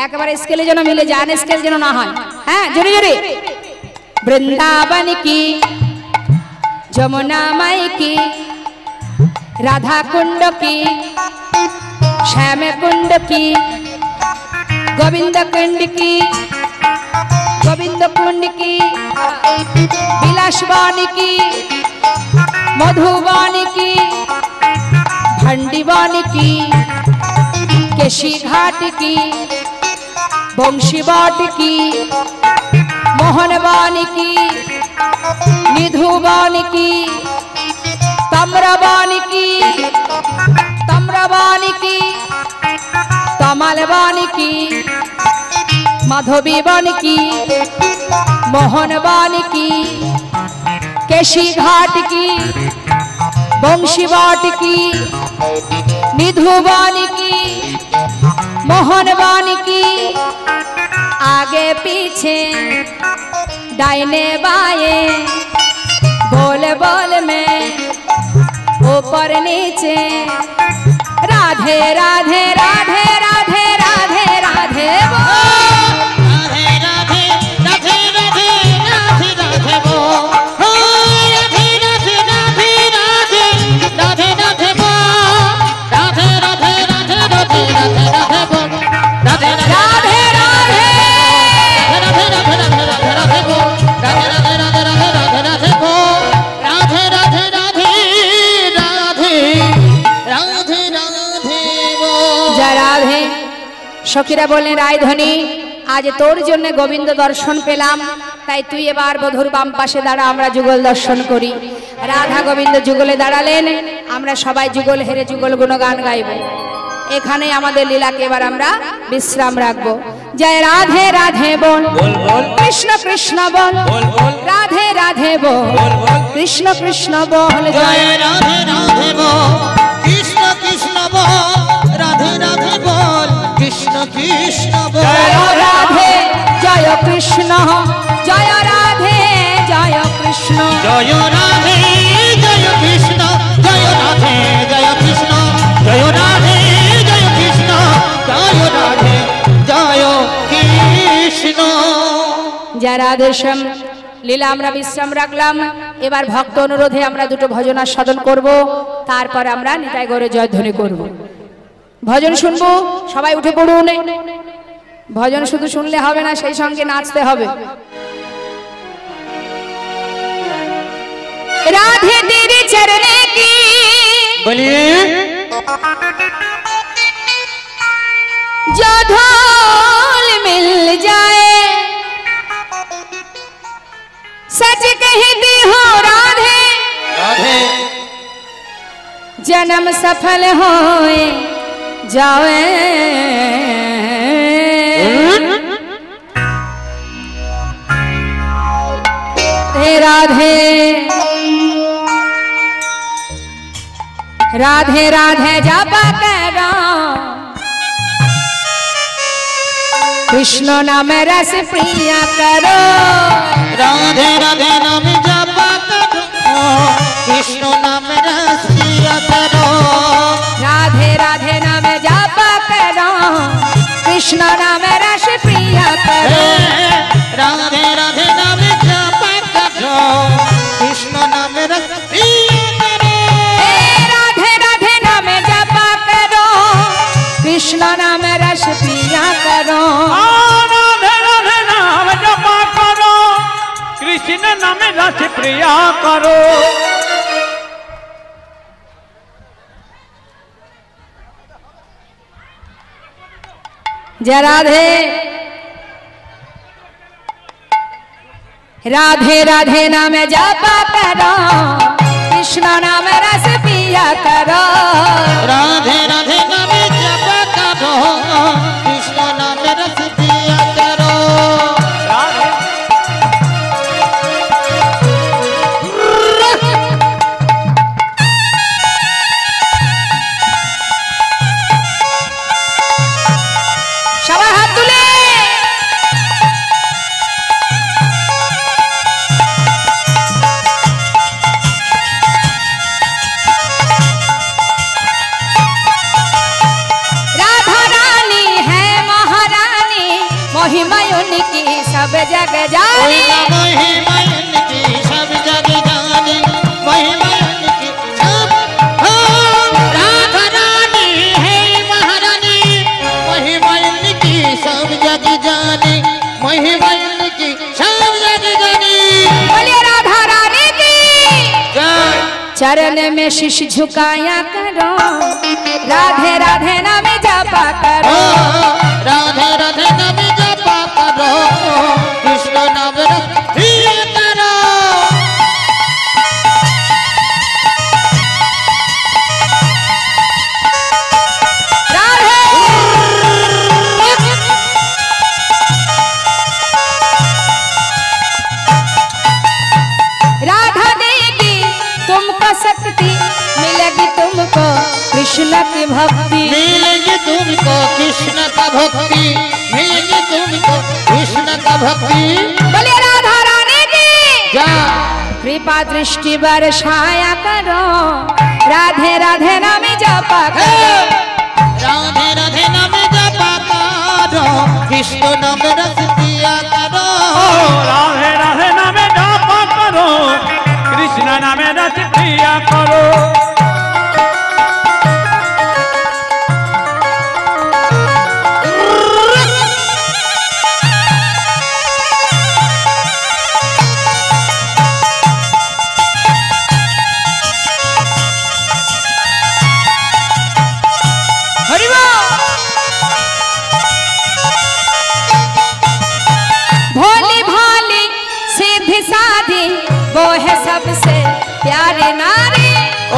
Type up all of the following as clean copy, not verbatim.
একবারে স্কেলে যেন মিলে যায়, স্কেল যেন না হয়। হ্যাঁ, জোরে জোরে। বৃন্দাবন কি, যমুনা মাই কি, রাধা কুণ্ড কি, শ্যাম কুণ্ড কি, গোবিন্দ কুণ্ড কি, গোবিন্দ কুণ্ড কি, বিলাসবন কি, মধুবন কি, ভंडीबन की, केशी घाट की, बंशीबट की, मोहनबन की, निधुबन की, तम्रबन की, तम्रबन की, तमलबन की, माधवीबन की, मोहनबन की, केशी घाट की, बंशीबट की, निधुबन की, मोहनबन की, आगे पीछे दाहिने बाएं, बोल बोल में ऊपर नीचे, राधे राधे राधे राधे राधे राधे সখীরা বললেন, রায়ধনী আজ তোর জন্য গোবিন্দ দর্শন পেলাম, তাই তুই এবার বধুর বাম পাশে দাঁড়া, আমরা যুগল দর্শন করি। রাধা গোবিন্দ যুগলে দাঁড়ালেন, আমরা সবাই যুগল হেরে যুগল গুণগান গাইব। এখানে আমাদের লীলাকে এবার আমরা বিশ্রাম রাখবো। জয় রাধে রাধে বল, কৃষ্ণ কৃষ্ণ বল, রাধে রাধে বল, কৃষ্ণ কৃষ্ণ বল, জয় রাধে রাধে বল, কৃষ্ণ কৃষ্ণ বল, রাধে রাধে বল, কৃষ্ণ কৃষ্ণ বল। জয় রাধে জয় কৃষ্ণ, জয় রাধে জয় কৃষ্ণ, জয় রাধে জয় কৃষ্ণ, জয় রাধে জয় কৃষ্ণ, জয় রাধে জয় কৃষ্ণ, জয় রাধে জয় কৃষ্ণ। জয় রাধেশ্যাম। লীলা আমরা বিশ্রাম রাখলাম, এবার ভক্ত অনুরোধে আমরা দুটো ভজন আস্বাদন করব, তারপর আমরা নিতাই গৌরে জয়ধ্বনি করব। ভজন শুনবো, সবাই উঠে পড়ুন। ভজন শুধু শুনলে হবে না, সেই সঙ্গে নাচতে হবে। राधे तेरे चरने की बोलिए, जो धूल मिल जाए, सच कहती हो राधे, राधे जन्म सफल होए जाए। राधे राधे राधे जप करो, कृष्ण नाम रस प्रिय करो। राधे राधे नाम जप करो, कृष्ण नाम रस प्रिय करो। राधे राधे नाम जप करो, कृष्ण नाम रस प्रिय करो। राधे राधे नाम जप करो, कृष्ण नाम रस प्रिय करो। राधे राधे नाम जप करो, कृष्ण नाम रस प्रिय करो। राधे राधे नाम जप करो, कृष्ण नाम रस प्रिय करो। जय राधे। राधे राधे नाम जप करो, कृष्ण नाम रस पिया करो। राधे राधे नाम जप करो, कृष्ण नाम रस पिया करो। সবাই হাত তুলে सब जग ओए जानी ना महिमा इनकी सब जग जानी महिमा इनकी सब राधा रानी है महारानी महिमा इनकी सब जग जानी महिमा इनकी सब जग जानी बोलिए राधा रानी की जय चरण में शीश झुकाया करो राधे राधे नाम जपा करो राधे राधे नाम जपा करो कृष्ण नाम रखिए करो राधे राधा देगी तुमको शक्ति मिलेगी तुमको कृष्ण की भक्ति मिलेगी तुमको कृष्ण का भक्ति मिलेगी तुमको कृष्ण का भक्ति बोलिए राधा रानी की जा कृपा दृष्टि बरसाया करो राधे राधे नाम जपा करो राधे राधे नाम जपा करो कृष्ण नाम रस पिया करो राधे राधे नामे जापा करो कृष्ण नामे रस प्रिया करो हरि बोल भोली भोली सीधी साधी वो है सबसे प्यारी नारी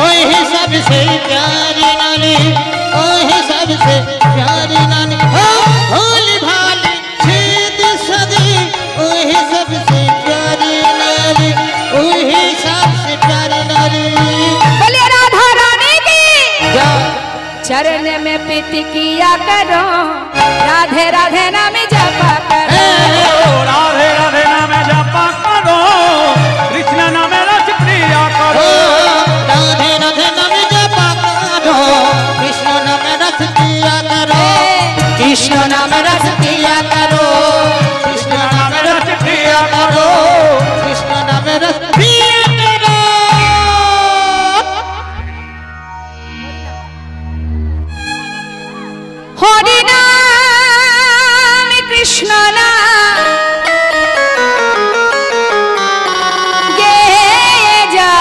ओहे सबसे प्यारी नानी ओहे सबसे प्यारी नानी हो भोली भाली सीधी सदी ओहे सबसे प्यारी नानी ओहे सबसे प्यारी नानी बोलिए राधा रानी की जा चरण में प्रीति किया करो राधे राधे नाम जपा करो राधे राधे नामे जापा करो कृष्ण नामे रस प्रिया करो राधे राधे नाम जपा करो कृष्ण नाम रस पिया करो कृष्ण नाम रस पिया करो कृष्ण नाम रस पिया करो कृष्ण नाम रस पिया करो हरि नाम कृष्ण नाम गे जा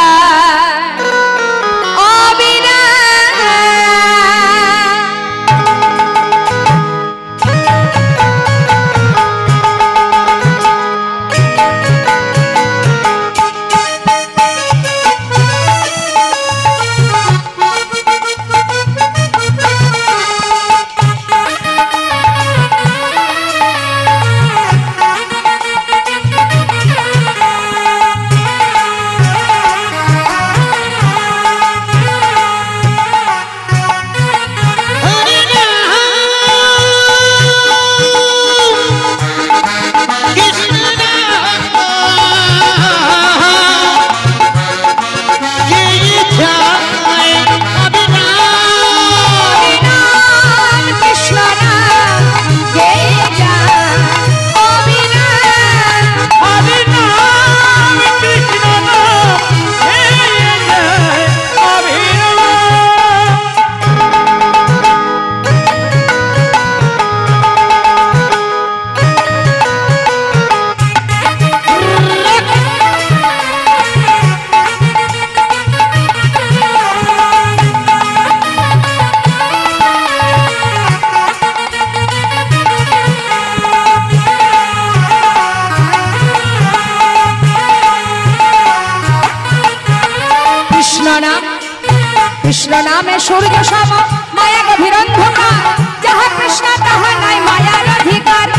कृष्ण नामे सूर्य सम माया गभीर अंधकार जहाँ कृष्ण तहाँ নাই मायार अधिकार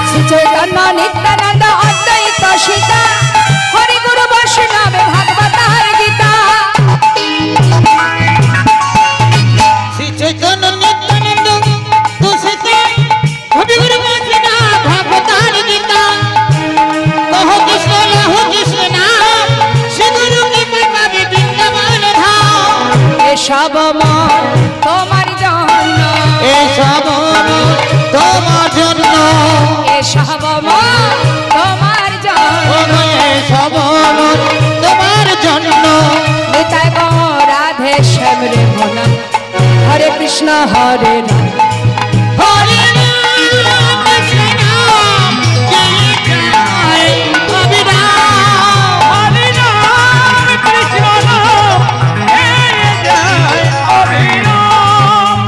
श्री चैतन्य नित्यानंद अद्वैत सीता हरि गुरु वैष्णव भागवत हर गीता श्री चैतन्य नित्यानंद तुलसी हरि गुरु वैष्णव भागवत हर गीता कहो कृष्ण नाम श्री गुरु की कृपा में वृंदावन धाम ये सब मन তোমার জন্য এ সব তোমার জন্য ये सब मन কৃষ্ণ হরে রাম হরে রাম কৃষ্ণ রাম জয় জয় অবিরাম হরে রাম কৃষ্ণ রাম জয় জয় অবিরাম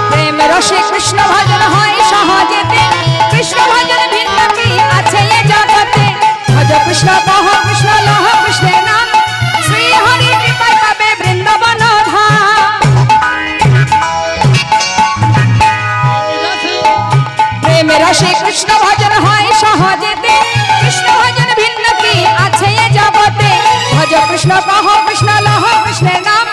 প্রেম রসে কৃষ্ণ ভজন হয় সহজেতে কৃষ্ণ ভজন ভিন্ন কি আছে এ জগতে ভজ কৃষ্ণ কহ কৃষ্ণ লহ কৃষ্ণের নাম শ্রী হরি কৃপায় পাবে বৃন্দাবন ধাম প্রেম রসে কৃষ্ণ ভজন হয় সহজেতে কৃষ্ণ ভজন ভিন্ন কি আছে এ জগতে ভজ কৃষ্ণ কহ কৃষ্ণ লহ কৃষ্ণের নাম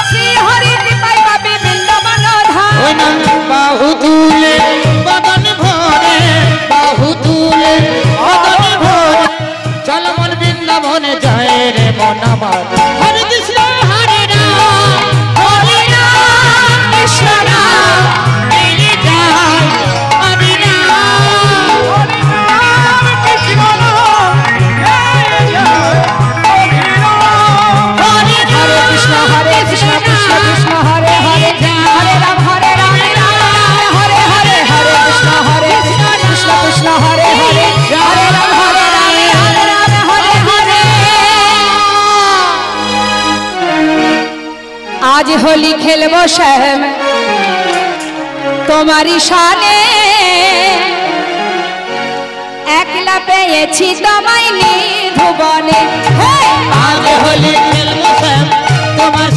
শ্রী হরি কৃপায় পাবে বৃন্দাবন ধাম ওই না বাহু তুলে বদন ভরে বাহু তুলে বদন ভরে চল মন বৃন্দাবনে যায় রে মন আমার হরে কৃষ্ণ হরে রাম হরে রাম কৃষ্ণ রাম জয় জয় অবিরাম হরে রাম কৃষ্ণ রাম জয় জয় অবিরাম হরে হরে কৃষ্ণ কৃষ্ণ কৃষ্ণ হরে হরে হরে রাম হরে রাম রাম রাম হরে হরে হরে কৃষ্ণ কৃষ্ণ হরে হরে হরে রাম হরে রাম রাম রাম হরে হরে আজ হোলি খেলবো শ্যাম তোমারি শানে একলা পেয়েছি তোমায় নিধুবনে আজ হোলি খেলবো শ্যাম তোমার